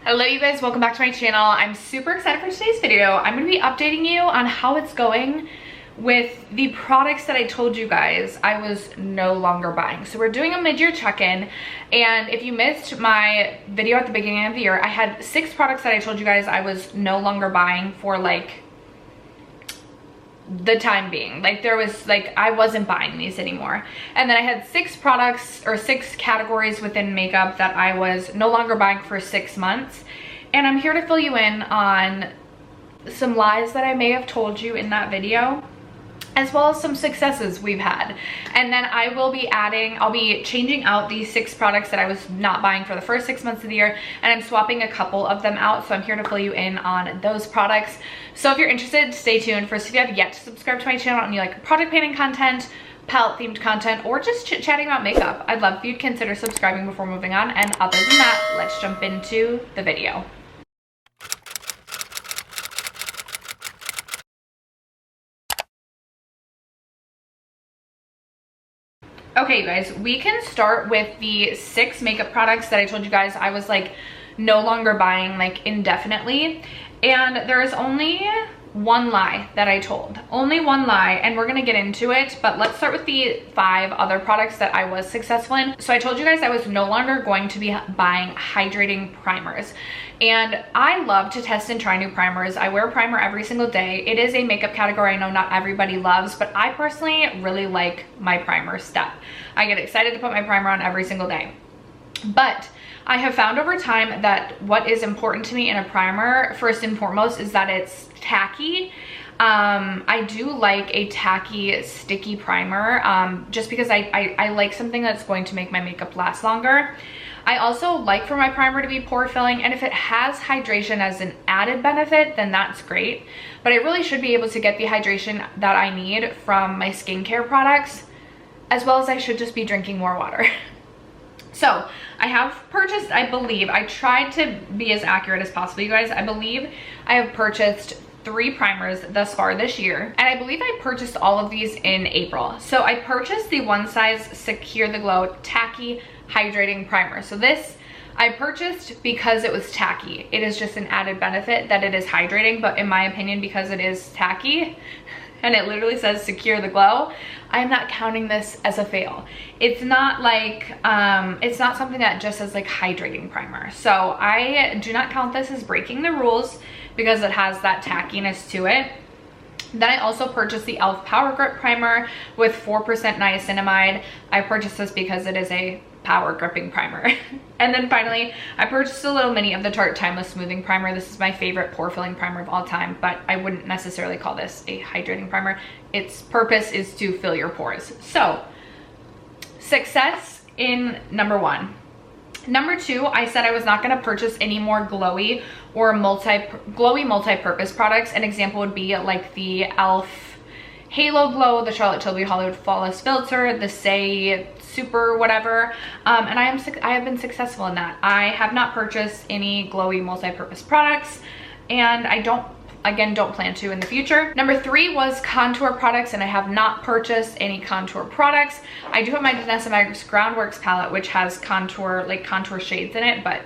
Hello you guys, welcome back to my channel. I'm super excited for today's video. I'm going to be updating you on how it's going with the products that I told you guys I was no longer buying. So we're doing a mid-year check-in, and if you missed my video at the beginning of the year, I had 6 products that I told you guys I was no longer buying for like the time being. Like there was like, I wasn't buying these anymore. And then I had 6 products or 6 categories within makeup that I was no longer buying for 6 months. And I'm here to fill you in on some lies that I may have told you in that video, as well as some successes we've had. And then I'll be changing out these 6 products that I was not buying for the first 6 months of the year, and I'm swapping a couple of them out. So I'm here to fill you in on those products. So if you're interested, stay tuned. First, if you have yet to subscribe to my channel and you like product painting content, palette themed content, or just chit-chatting about makeup, I'd love if you'd consider subscribing before moving on. And other than that, let's jump into the video. Okay, you guys, we can start with the 6 makeup products that I told you guys I was like no longer buying like indefinitely. And there is only one lie that I told, only one lie, and we're gonna get into it. But let's start with the 5 other products that I was successful in. So I told you guys I was no longer going to be buying hydrating primers, and I love to test and try new primers. I wear a primer every single day. It is a makeup category I know not everybody loves, but I personally really like my primer step. I get excited to put my primer on every single day. But I have found over time that what is important to me in a primer, first and foremost, is that it's tacky. I do like a tacky, sticky primer, just because I like something that's going to make my makeup last longer. I also like for my primer to be pore filling, and if it has hydration as an added benefit, then that's great. But I really should be able to get the hydration that I need from my skincare products, as well as I should just be drinking more water. So I have purchased, I believe, I tried to be as accurate as possible, you guys. I believe I have purchased 3 primers thus far this year, and I believe I purchased all of these in April. So I purchased the One Size Secure the Glow Tacky Hydrating Primer. So this I purchased because it was tacky. It is just an added benefit that it is hydrating, but in my opinion, because it is tacky and it literally says Secure the Glow, I'm not counting this as a fail. It's not like, it's not something that just says like hydrating primer. So I do not count this as breaking the rules because it has that tackiness to it. Then I also purchased the e.l.f. Power Grip Primer with 4% niacinamide. I purchased this because it is a power gripping primer. And then finally, I purchased a little mini of the Tarte Timeless Smoothing Primer. This is my favorite pore filling primer of all time, but I wouldn't necessarily call this a hydrating primer. Its purpose is to fill your pores. So, success in number 1. Number 2, I said I was not going to purchase any more glowy or glowy multi-purpose products. An example would be like the e.l.f. Halo Glow, the Charlotte Tilbury Hollywood Flawless Filter, the Say Super whatever, and I have been successful in that. I have not purchased any glowy multi-purpose products, and I don't plan to in the future. Number 3 was contour products, and I have not purchased any contour products. I do have my Danessa Myricks Groundworks palette, which has contour shades in it, but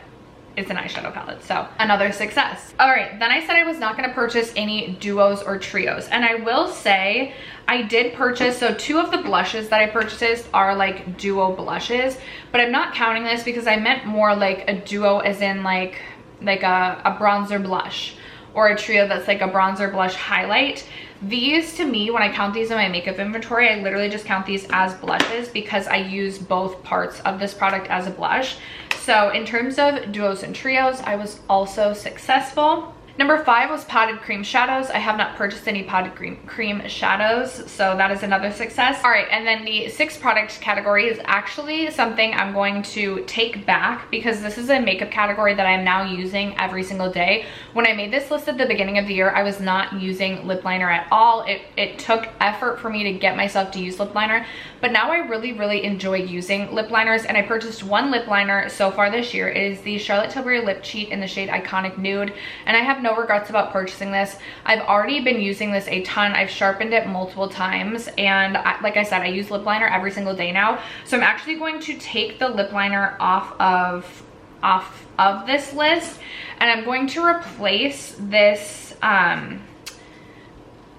it's an eyeshadow palette, so another success. All right, then I said I was not going to purchase any duos or trios, and I will say I did purchase, so 2 of the blushes that I purchased are like duo blushes, but I'm not counting this because I meant more like a duo as in like a bronzer blush, or a trio that's like a bronzer blush highlight. These, to me, when I count these in my makeup inventory, I literally just count these as blushes because I use both parts of this product as a blush. So in terms of duos and trios, I was also successful. Number 5 was potted cream shadows. I have not purchased any potted cream shadows, so that is another success. All right, and then the 6th product category is actually something I'm going to take back because this is a makeup category that I'm now using every single day. When I made this list at the beginning of the year, I was not using lip liner at all. It took effort for me to get myself to use lip liner, but now I really enjoy using lip liners, and I purchased 1 lip liner so far this year. It is the Charlotte Tilbury Lip Cheat in the shade Iconic Nude, and I have no regrets about purchasing this. I've already been using this a ton. I've sharpened it multiple times, and like I said, I use lip liner every single day now. So I'm actually going to take the lip liner off of off of this list, and I'm going to replace this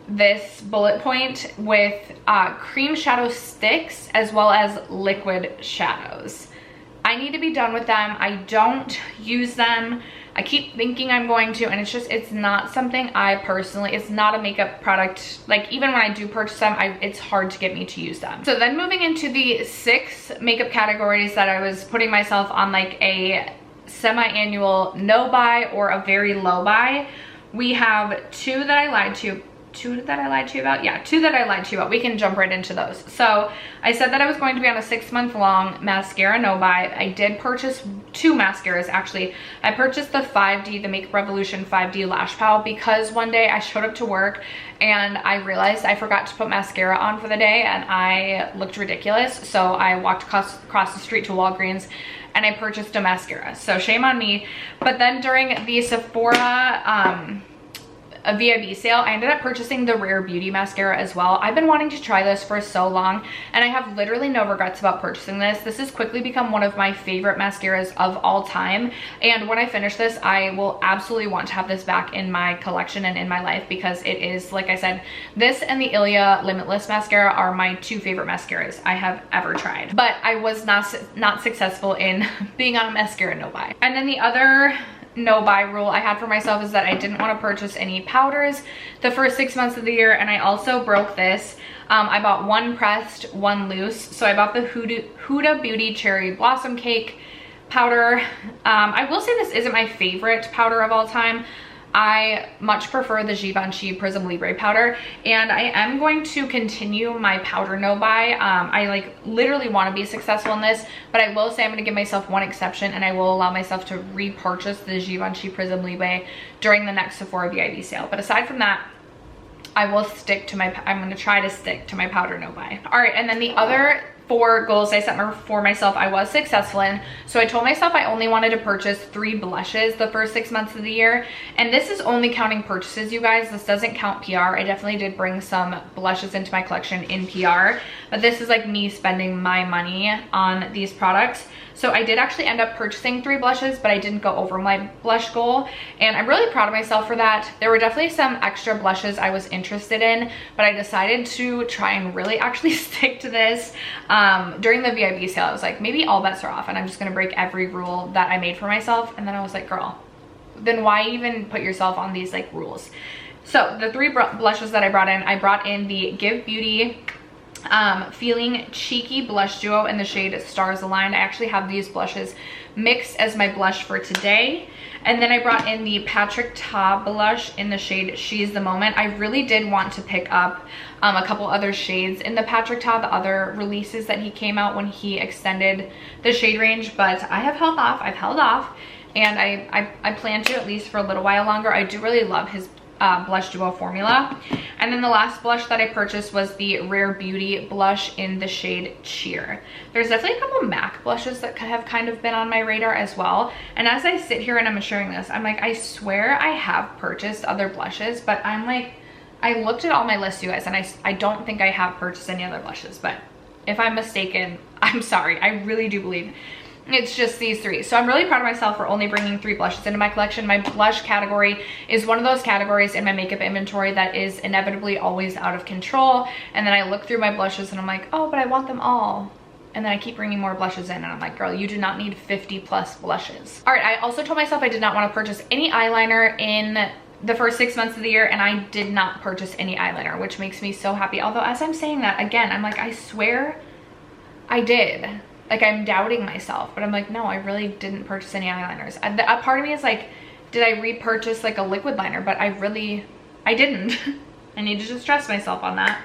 this bullet point with cream shadow sticks as well as liquid shadows. I need to be done with them. I don't use them. I keep thinking I'm going to, and it's not something I personally, it's not a makeup product. Like, even when I do purchase them, it's hard to get me to use them. So then moving into the 6 makeup categories that I was putting myself on like a semi-annual no buy or a very low buy, we have 2 that I lied to you about. Yeah, 2 that I lied to you about. We can jump right into those. So I said that I was going to be on a 6-month long mascara no buy. I did purchase 2 mascaras actually. I purchased the 5D, the Makeup Revolution 5D Lash Pal, because one day I showed up to work and I realized I forgot to put mascara on for the day and I looked ridiculous. So I walked across the street to Walgreens and I purchased a mascara. So shame on me. But then during the Sephora a VIB sale, I ended up purchasing the Rare Beauty mascara as well. I've been wanting to try this for so long and I have literally no regrets about purchasing this. This has quickly become one of my favorite mascaras of all time, and when I finish this, I will absolutely want to have this back in my collection and in my life, because it is, like I said, this and the Ilia Limitless mascara are my 2 favorite mascaras I have ever tried. But I was not successful in being on a mascara no buy. And then the other no buy rule I had for myself is that I didn't want to purchase any powders the first 6 months of the year, and I also broke this. I bought 1 pressed, 1 loose. So I bought the Huda Beauty Cherry Blossom Cake powder. I will say this isn't my favorite powder of all time. I much prefer the Givenchy Prism Libre powder, and I am going to continue my powder no buy. I like literally want to be successful in this, but I will say I'm going to give myself 1 exception, and I will allow myself to repurchase the Givenchy Prism Libre during the next Sephora VIB sale. But aside from that, I will stick to I'm going to try to stick to my powder no buy. All right, and then the other 4 goals I set for myself, I was successful in. So I told myself I only wanted to purchase 3 blushes the first 6 months of the year. And this is only counting purchases, you guys. This doesn't count PR. I definitely did bring some blushes into my collection in PR, but this is like me spending my money on these products. So I did actually end up purchasing 3 blushes, but I didn't go over my blush goal, and I'm really proud of myself for that. There were definitely some extra blushes I was interested in, but I decided to try and really actually stick to this. During the VIB sale, I was like, maybe all bets are off and I'm just gonna break every rule that I made for myself. And then I was like, girl, then why even put yourself on these like rules? So the 3 blushes that I brought in the Give Beauty Feeling Cheeky Blush Duo in the shade Stars Aligned. I actually have these blushes mixed as my blush for today. And then I brought in the Patrick Ta blush in the shade She's the Moment. I really did want to pick up a couple other shades in the Patrick Ta, the other releases that he came out when he extended the shade range, but I have held off. I've held off, and I plan to, at least for a little while longer. I do really love his blush duo formula. And then the last blush that I purchased was the Rare Beauty blush in the shade Cheer. There's definitely a couple MAC blushes that have kind of been on my radar as well. And as I sit here and I'm sharing this, I'm like, I swear I have purchased other blushes, but I'm like, I looked at all my lists, you guys, and I don't think I have purchased any other blushes, but if I'm mistaken, I'm sorry. I really do believe it's just these 3. So I'm really proud of myself for only bringing 3 blushes into my collection. My blush category is one of those categories in my makeup inventory that is inevitably always out of control. And then I look through my blushes and I'm like, oh, but I want them all. And then I keep bringing more blushes in and I'm like, girl, you do not need 50+ blushes. All right, I also told myself I did not want to purchase any eyeliner in the first 6 months of the year, and I did not purchase any eyeliner, which makes me so happy. Although as I'm saying that, again, I'm like, I swear I did. Like, I'm doubting myself, but I'm like, no, I really didn't purchase any eyeliners. A part of me is like, did I repurchase like a liquid liner? But I didn't. I need to just trust myself on that.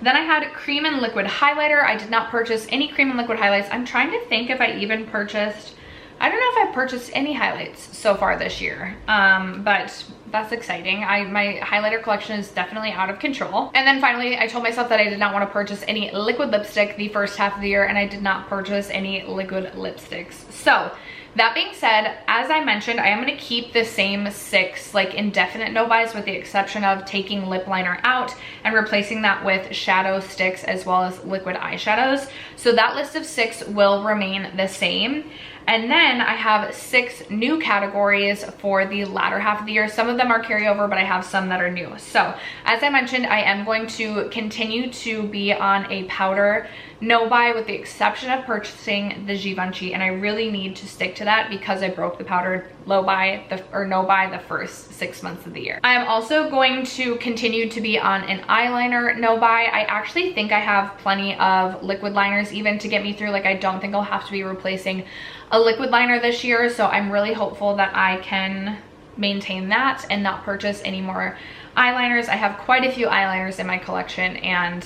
Then I had cream and liquid highlighter. I did not purchase any cream and liquid highlights. I'm trying to think if I even purchased, I don't know if I've purchased any highlights so far this year, but that's exciting. My highlighter collection is definitely out of control. And then finally, I told myself that I did not want to purchase any liquid lipstick the first half of the year, and I did not purchase any liquid lipsticks. So that being said, as I mentioned, I am going to keep the same 6 like indefinite no buys, with the exception of taking lip liner out and replacing that with shadow sticks as well as liquid eyeshadows. So that list of 6 will remain the same. And then I have 6 new categories for the latter half of the year. Some of them are carryover, but I have some that are new. So as I mentioned, I am going to continue to be on a powder no buy with the exception of purchasing the Givenchy, and I really need to stick to that because I broke the powder no buy the first 6 months of the year. I am also going to continue to be on an eyeliner no buy. I actually think I have plenty of liquid liners even to get me through. Like, I don't think I'll have to be replacing a liquid liner this year, so I'm really hopeful that I can maintain that and not purchase any more eyeliners. I have quite a few eyeliners in my collection and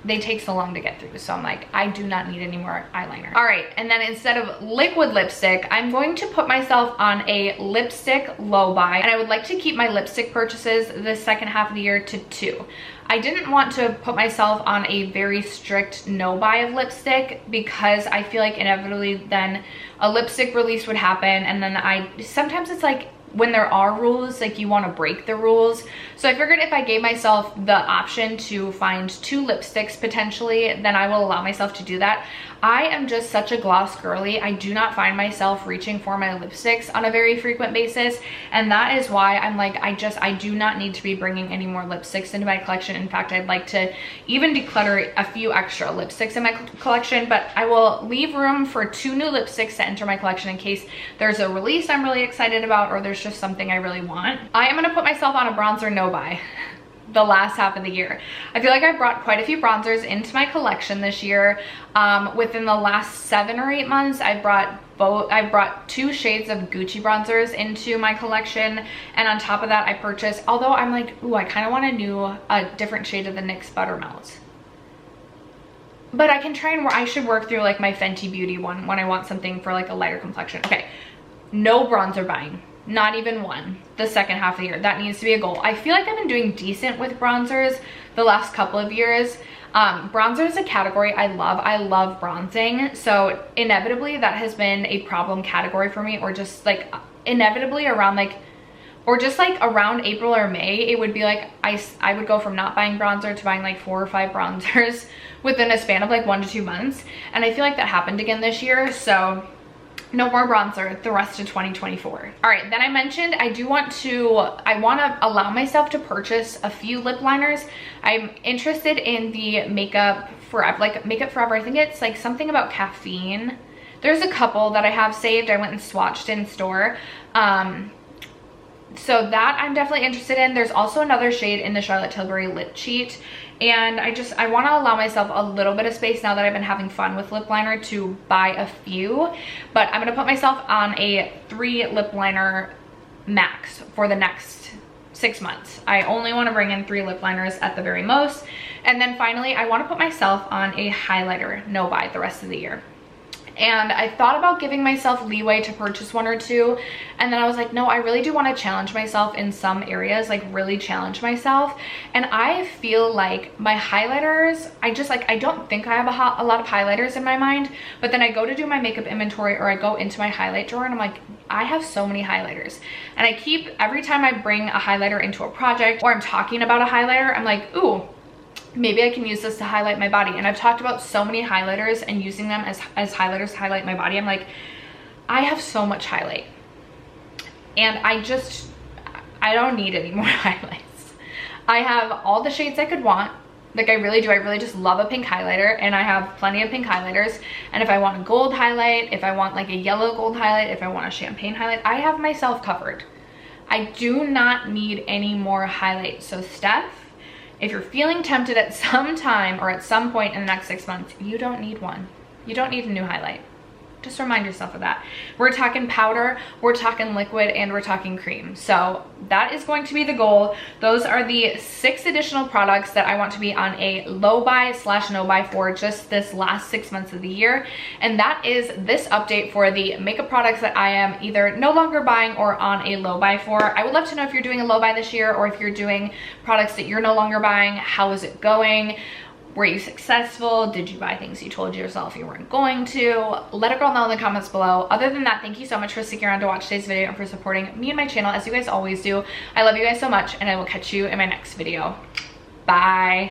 they take so long to get through, so I'm like, I do not need any more eyeliner. All right, and then instead of liquid lipstick, I'm going to put myself on a lipstick low buy, and I would like to keep my lipstick purchases the second half of the year to 2. I didn't want to put myself on a very strict no buy of lipstick because I feel like inevitably then a lipstick release would happen, and then sometimes it's like, when there are rules, like, you want to break the rules. So I figured if I gave myself the option to find 2 lipsticks potentially, then I will allow myself to do that. I am just such a gloss girly. I do not find myself reaching for my lipsticks on a very frequent basis, and that is why I'm like, I do not need to be bringing any more lipsticks into my collection. In fact, I'd like to even declutter a few extra lipsticks in my collection, but I will leave room for 2 new lipsticks to enter my collection in case there's a release I'm really excited about or there's just something I really want. I am going to put myself on a bronzer no buy the last half of the year. I feel like I've brought quite a few bronzers into my collection this year. Within the last 7 or 8 months, I brought 2 shades of Gucci bronzers into my collection, and on top of that I purchased, although I'm like, ooh, I kind of want a different shade of the NYX Buttermelt. But I can try and I should work through like my Fenty Beauty one when I want something for like a lighter complexion. Okay, no bronzer buying. Not even one the second half of the year. That needs to be a goal. I feel like I've been doing decent with bronzers the last couple of years. Bronzer is a category I love. I love bronzing. So inevitably that has been a problem category for me, or just like inevitably around like, or just like around April or May, it would be like I would go from not buying bronzer to buying like 4 or 5 bronzers within a span of like 1 to 2 months. And I feel like that happened again this year. So no more bronzer the rest of 2024. All right, then I mentioned I want to allow myself to purchase a few lip liners. I'm interested in the Makeup Forever, like Makeup Forever. I think it's like something about caffeine. There's a couple that I have saved. I went and swatched in store. So that I'm definitely interested in. There's also another shade in the Charlotte Tilbury Lip Cheat. And I want to allow myself a little bit of space now that I've been having fun with lip liner to buy a few. But I'm going to put myself on a 3 lip liner max for the next 6 months. I only want to bring in 3 lip liners at the very most. And then finally, I want to put myself on a highlighter no buy the rest of the year. And I thought about giving myself leeway to purchase 1 or 2, and then I was like, no, I really do want to challenge myself in some areas, like really challenge myself. And I feel like my highlighters, I don't think I have a lot of highlighters in my mind, but then I go to do my makeup inventory or I go into my highlight drawer and I'm like, I have so many highlighters. And I keep, every time I bring a highlighter into a project or I'm talking about a highlighter, I'm like, ooh, maybe I can use this to highlight my body. And I've talked about so many highlighters and using them as highlighters to highlight my body. I'm like, I have so much highlight and I don't need any more highlights. I have all the shades I could want. Like, I really do. I really just love a pink highlighter, and I have plenty of pink highlighters. And if I want a gold highlight, if I want like a yellow gold highlight, if I want a champagne highlight, I have myself covered. I do not need any more highlight. So Steph, if you're feeling tempted at some time or at some point in the next 6 months, you don't need one. You don't need a new highlight. Just remind yourself of that. We're talking powder, we're talking liquid, and we're talking cream. So that is going to be the goal. Those are the 6 additional products that I want to be on a low buy / no buy for just this last 6 months of the year. And that is this update for the makeup products that I am either no longer buying or on a low buy for. I would love to know if you're doing a low buy this year, or if you're doing products that you're no longer buying. How is it going? Were you successful? Did you buy things you told yourself you weren't going to? Let a girl know in the comments below. Other than that, thank you so much for sticking around to watch today's video and for supporting me and my channel as you guys always do. I love you guys so much, and I will catch you in my next video. Bye.